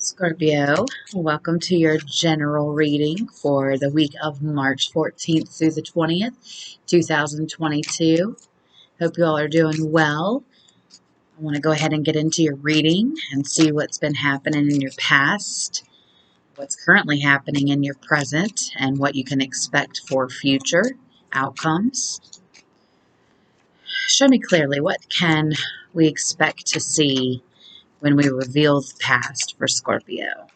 Scorpio, welcome to your general reading for the week of March 14th through the 20th, 2022. Hope you all are doing well. I want to go ahead and get into your reading and see what's been happening in your past, what's currently happening in your present, and what you can expect for future outcomes. Show me clearly, what can we expect to see when we reveal the past for Scorpio?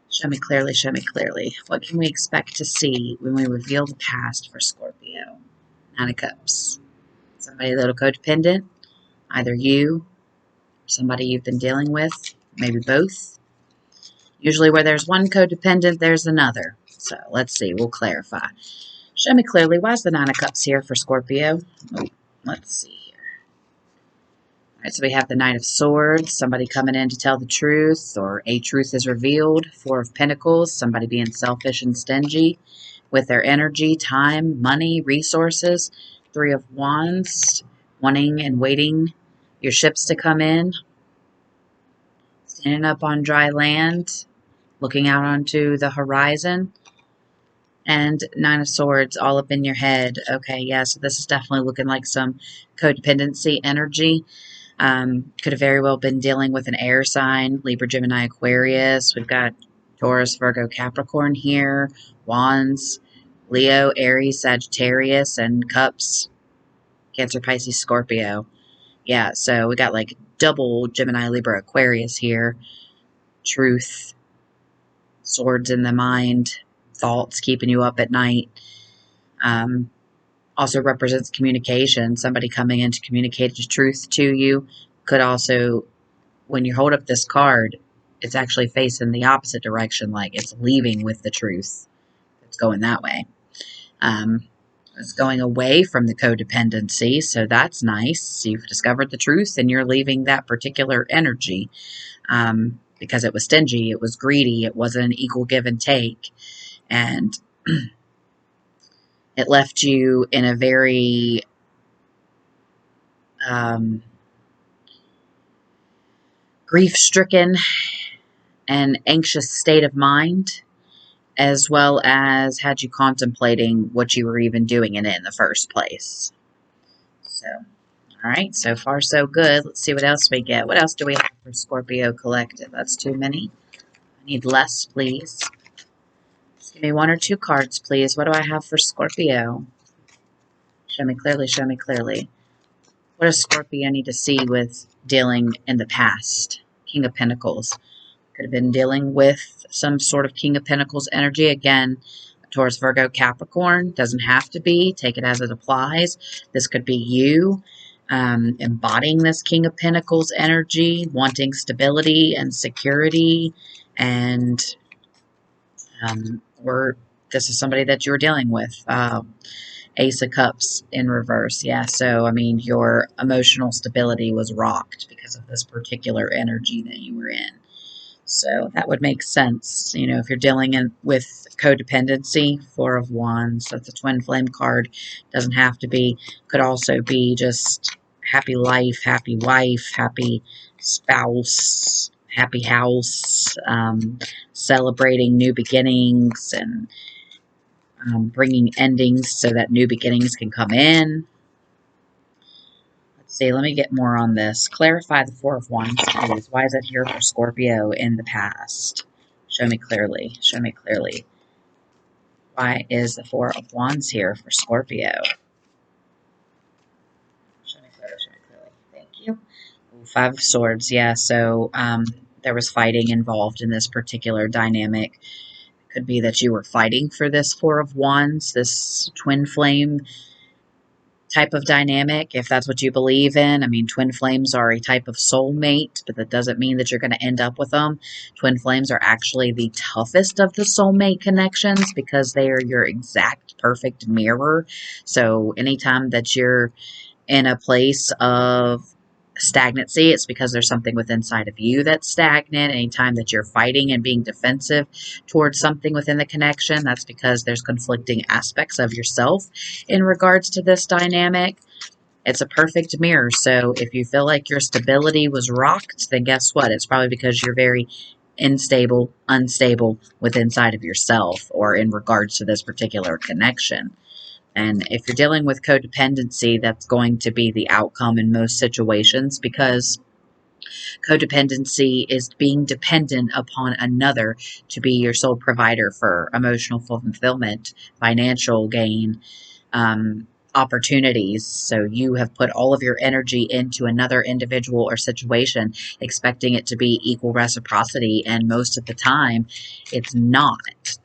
Show me clearly, show me clearly. What can we expect to see when we reveal the past for Scorpio? Nine of Cups. Somebody a little codependent, either you, somebody you've been dealing with, maybe both. Usually where there's one codependent, there's another. So let's see, we'll clarify. Show me clearly, why is the Nine of Cups here for Scorpio? Oh, let's see here. All right, so we have the Knight of Swords, somebody coming in to tell the truth, or a truth is revealed. Four of Pentacles, somebody being selfish and stingy with their energy, time, money, resources. Three of Wands, wanting and waiting your ships to come in. Standing up on dry land, looking out onto the horizon. And Nine of Swords all up in your head. Okay, yeah, so this is definitely looking like some codependency energy. Could have very well been dealing with an air sign, Libra, Gemini, Aquarius. We've got Taurus, Virgo, Capricorn here, Wands, Leo, Aries, Sagittarius, and Cups, Cancer, Pisces, Scorpio. Yeah, so we got like double Gemini, Libra, Aquarius here. Truth, swords in the mind, thoughts keeping you up at night. Also represents communication, somebody coming in to communicate the truth to you. Could also, when you hold up this card, it's actually facing the opposite direction, like it's leaving with the truth. It's going that way. It's going away from the codependency, so that's nice. You've discovered the truth and you're leaving that particular energy because it was stingy, it was greedy, it wasn't an equal give and take. And it left you in a very grief-stricken and anxious state of mind, as well as had you contemplating what you were even doing in it in the first place. So, all right, so far so good. Let's see what else we get. What else do we have for Scorpio Collective? That's too many. I need less, please. Just give me one or two cards, please. What do I have for Scorpio? Show me clearly, show me clearly. What does Scorpio need to see with dealing in the past? King of Pentacles. Could have been dealing with some sort of King of Pentacles energy. Again, Taurus, Virgo, Capricorn. Doesn't have to be. Take it as it applies. This could be you embodying this King of Pentacles energy, wanting stability and security. And or this is somebody that you're dealing with. Ace of Cups in reverse. Yeah, so, I mean, your emotional stability was rocked because of this particular energy that you were in. So that would make sense. You know, if you're dealing with codependency, Four of Wands, that's a twin flame card. Doesn't have to be. Could also be just happy life, happy wife, happy spouse, happy house, celebrating new beginnings and bringing endings so that new beginnings can come in. Let's see, let me get more on this. Clarify the Four of Wands, please. Why is it here for Scorpio in the past? Show me clearly. Show me clearly. Why is the Four of Wands here for Scorpio? Show me clearly, show me clearly. Thank you. Ooh, Five of Swords, yeah, so there was fighting involved in this particular dynamic. Could be that you were fighting for this Four of Wands, this twin flame type of dynamic, if that's what you believe in. I mean, twin flames are a type of soulmate, but that doesn't mean that you're going to end up with them. Twin flames are actually the toughest of the soulmate connections because they are your exact perfect mirror. So anytime that you're in a place of stagnancy, it's because there's something within inside of you that's stagnant. Anytime that you're fighting and being defensive towards something within the connection, that's because there's conflicting aspects of yourself in regards to this dynamic. It's a perfect mirror. So if you feel like your stability was rocked, then guess what? It's probably because you're very unstable with inside of yourself or in regards to this particular connection. And if you're dealing with codependency, that's going to be the outcome in most situations, because codependency is being dependent upon another to be your sole provider for emotional fulfillment, financial gain, opportunities. So you have put all of your energy into another individual or situation, expecting it to be equal reciprocity, and most of the time it's not.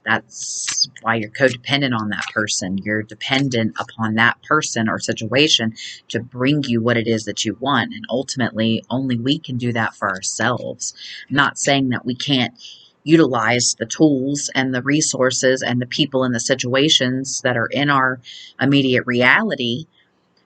That's why you're codependent on that person. You're dependent upon that person or situation to bring you what it is that you want, and ultimately only we can do that for ourselves. I'm not saying that we can't utilize the tools and the resources and the people and the situations that are in our immediate reality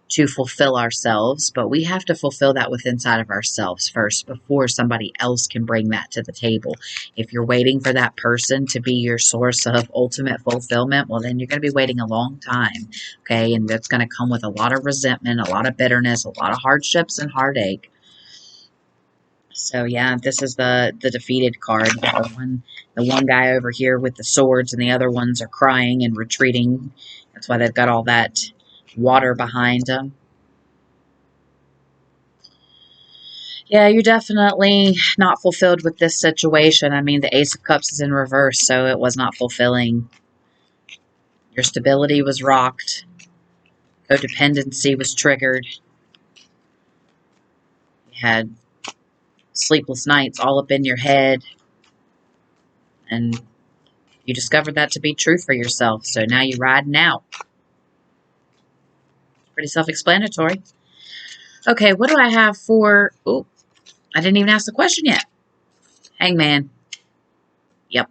to fulfill ourselves, but we have to fulfill that within inside of ourselves first before somebody else can bring that to the table. If you're waiting for that person to be your source of ultimate fulfillment, well, then you're going to be waiting a long time, okay? And that's going to come with a lot of resentment, a lot of bitterness, a lot of hardships and heartache. So yeah, this is the defeated card. The one guy over here with the swords, and the other ones are crying and retreating. That's why they've got all that water behind them. Yeah, you're definitely not fulfilled with this situation. I mean, the Ace of Cups is in reverse, so it was not fulfilling. Your stability was rocked. Codependency was triggered. You had sleepless nights all up in your head, and you discovered that to be true for yourself. So now you're riding out. Pretty self-explanatory. Okay, what do I have for... Oh, I didn't even ask the question yet. Hangman. Yep.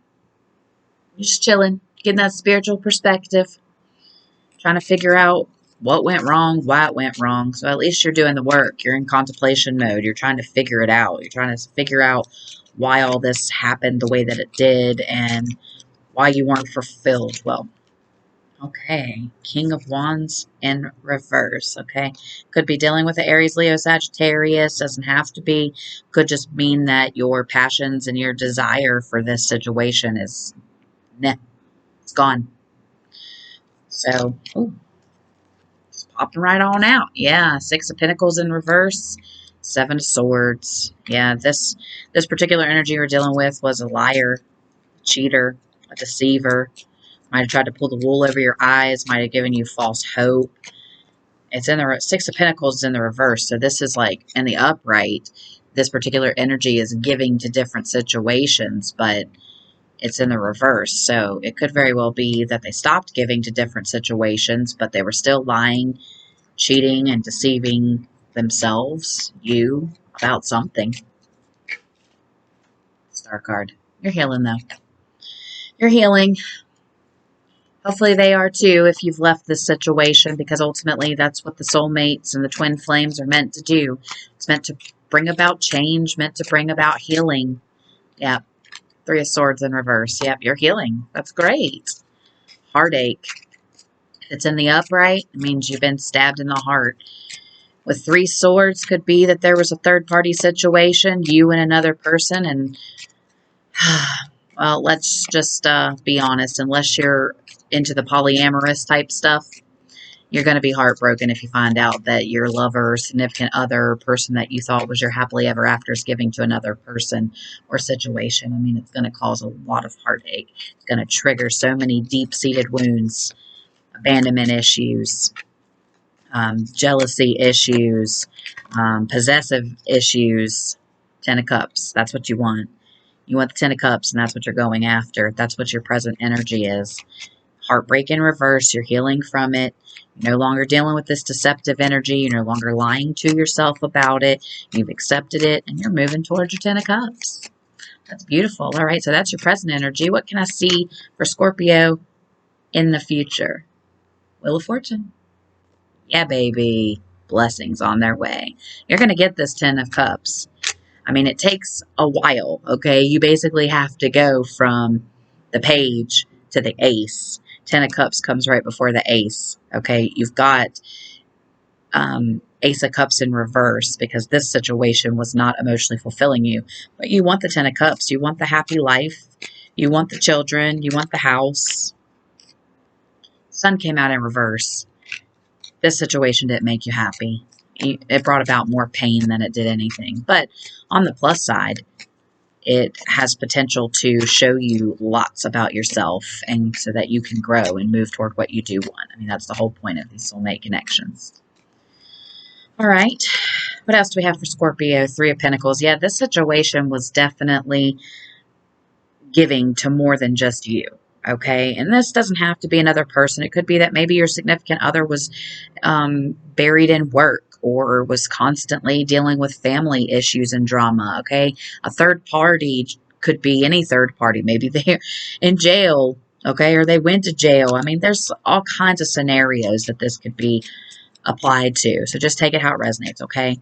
You're just chilling, getting that spiritual perspective, trying to figure out what went wrong, why it went wrong. So at least you're doing the work. You're in contemplation mode. You're trying to figure it out. You're trying to figure out why all this happened the way that it did and why you weren't fulfilled. Well, okay, King of Wands in reverse, okay? Could be dealing with the Aries, Leo, Sagittarius. Doesn't have to be. Could just mean that your passions and your desire for this situation is, nah, it's gone. So, ooh, just popping right on out. Yeah, Six of Pentacles in reverse, Seven of Swords. Yeah, this particular energy you're dealing with was a liar, a cheater, a deceiver. Might have tried to pull the wool over your eyes, might have given you false hope. It's in the Six of Pentacles is in the reverse. So this is like in the upright. This particular energy is giving to different situations, but it's in the reverse. So it could very well be that they stopped giving to different situations, but they were still lying, cheating, and deceiving themselves, you, about something. Star card. You're healing, though. You're healing. Hopefully they are too if you've left this situation, because ultimately that's what the soulmates and the twin flames are meant to do. It's meant to bring about change, meant to bring about healing. Yep. Three of Swords in reverse. Yep, you're healing. That's great. Heartache. If it's in the upright, it means you've been stabbed in the heart. With Three Swords, could be that there was a third-party situation, you and another person, and well, let's just be honest. Unless you're into the polyamorous type stuff, you're going to be heartbroken if you find out that your lover, significant other, person that you thought was your happily ever after is giving to another person or situation. I mean, it's going to cause a lot of heartache. It's going to trigger so many deep-seated wounds, abandonment issues, jealousy issues, possessive issues. Ten of Cups. That's what you want. You want the Ten of Cups, and that's what you're going after. That's what your present energy is. Heartbreak in reverse. You're healing from it. You're no longer dealing with this deceptive energy. You're no longer lying to yourself about it. You've accepted it, and you're moving towards your Ten of Cups. That's beautiful. All right, so that's your present energy. What can I see for Scorpio in the future? Wheel of Fortune. Yeah, baby. Blessings on their way. You're going to get this Ten of Cups. I mean, it takes a while, okay? You basically have to go from the page to the ace. Ten of Cups comes right before the ace, okay? You've got Ace of Cups in reverse, because this situation was not emotionally fulfilling you. But you want the Ten of Cups. You want the happy life. You want the children. You want the house. Sun came out in reverse. This situation didn't make you happy. It brought about more pain than it did anything. But on the plus side, it has potential to show you lots about yourself, and so that you can grow and move toward what you do want. I mean, that's the whole point of these soulmate connections. All right. What else do we have for Scorpio? Three of Pentacles. Yeah, this situation was definitely giving to more than just you. Okay. And this doesn't have to be another person. It could be that maybe your significant other was buried in work, or was constantly dealing with family issues and drama. Okay. A third party could be any third party. Maybe they're in jail. Okay. Or they went to jail. I mean, there's all kinds of scenarios that this could be applied to. So just take it how it resonates. Okay.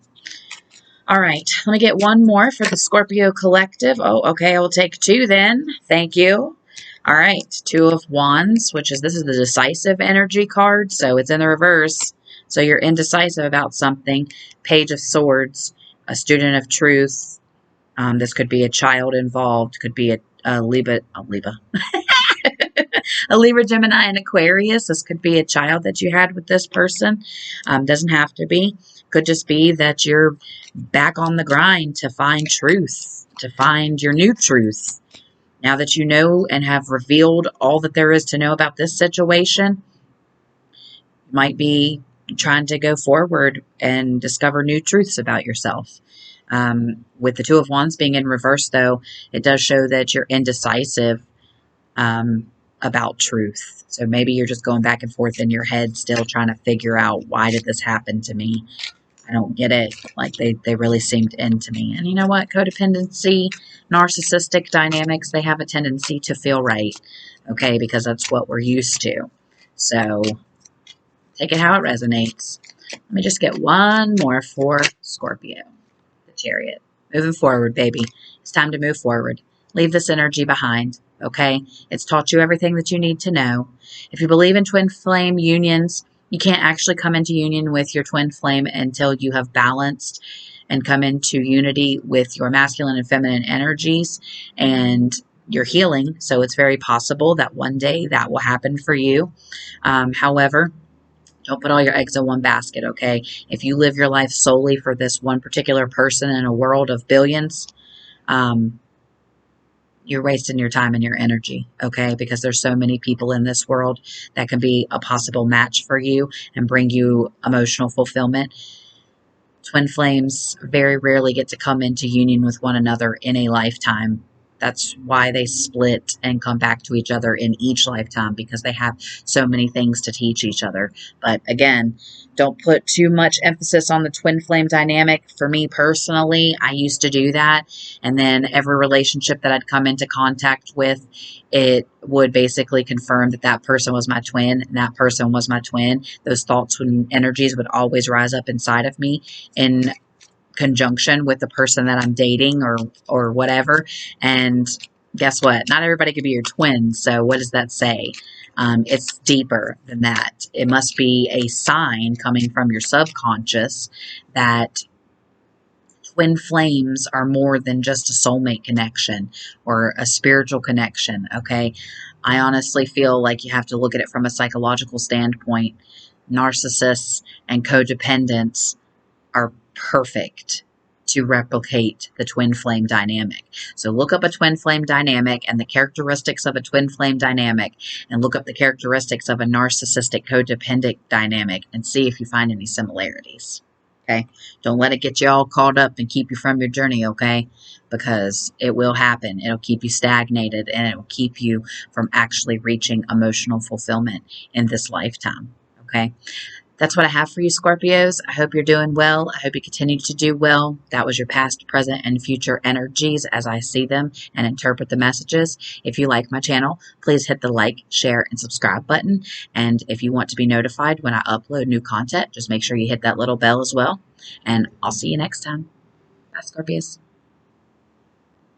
All right, let me get one more for the Scorpio collective. Oh, okay, I will take two then. Thank you. All right, Two of Wands, this is the decisive energy card, so it's in the reverse. So you're indecisive about something. Page of Swords, a student of truth. This could be a child involved. Could be a Libra, a Libra, Gemini, and Aquarius. This could be a child that you had with this person. Doesn't have to be. Could just be that you're back on the grind to find truth, to find your new truth. Now that you know and have revealed all that there is to know about this situation, you might be trying to go forward and discover new truths about yourself. With the Two of Wands being in reverse, though, it does show that you're indecisive about truth. So maybe you're just going back and forth in your head, still trying to figure out, why did this happen to me? I don't get it. Like they really seemed into me. And you know what? Codependency, narcissistic dynamics, they have a tendency to feel right. Okay, because that's what we're used to. So take it how it resonates. Let me just get one more for Scorpio. The Chariot. Moving forward, baby. It's time to move forward. Leave this energy behind. Okay? It's taught you everything that you need to know. If you believe in twin flame unions, you can't actually come into union with your twin flame until you have balanced and come into unity with your masculine and feminine energies and your healing. So it's very possible that one day that will happen for you. However, don't put all your eggs in one basket, okay? If you live your life solely for this one particular person in a world of billions, you're wasting your time and your energy, okay? Because there's so many people in this world that can be a possible match for you and bring you emotional fulfillment. Twin flames very rarely get to come into union with one another in a lifetime. That's why they split and come back to each other in each lifetime, because they have so many things to teach each other. But again, don't put too much emphasis on the twin flame dynamic. For me personally, I used to do that. And then every relationship that I'd come into contact with, it would basically confirm that that person was my twin and that person was my twin. Those thoughts and energies would always rise up inside of me in conjunction with the person that I'm dating or whatever. And guess what? Not everybody could be your twin. So what does that say? It's deeper than that. It must be a sign coming from your subconscious that twin flames are more than just a soulmate connection or a spiritual connection. Okay. I honestly feel like you have to look at it from a psychological standpoint. Narcissists and codependents are perfect to replicate the twin flame dynamic. So look up a twin flame dynamic and the characteristics of a twin flame dynamic, and look up the characteristics of a narcissistic codependent dynamic and see if you find any similarities. Okay? Don't let it get you all caught up and keep you from your journey, okay? Because it will happen. It'll keep you stagnated, and it will keep you from actually reaching emotional fulfillment in this lifetime, okay? That's what I have for you, Scorpios. I hope you're doing well. I hope you continue to do well. That was your past, present, and future energies as I see them and interpret the messages. If you like my channel, please hit the like, share, and subscribe button. And if you want to be notified when I upload new content, just make sure you hit that little bell as well. And I'll see you next time. Bye, Scorpios.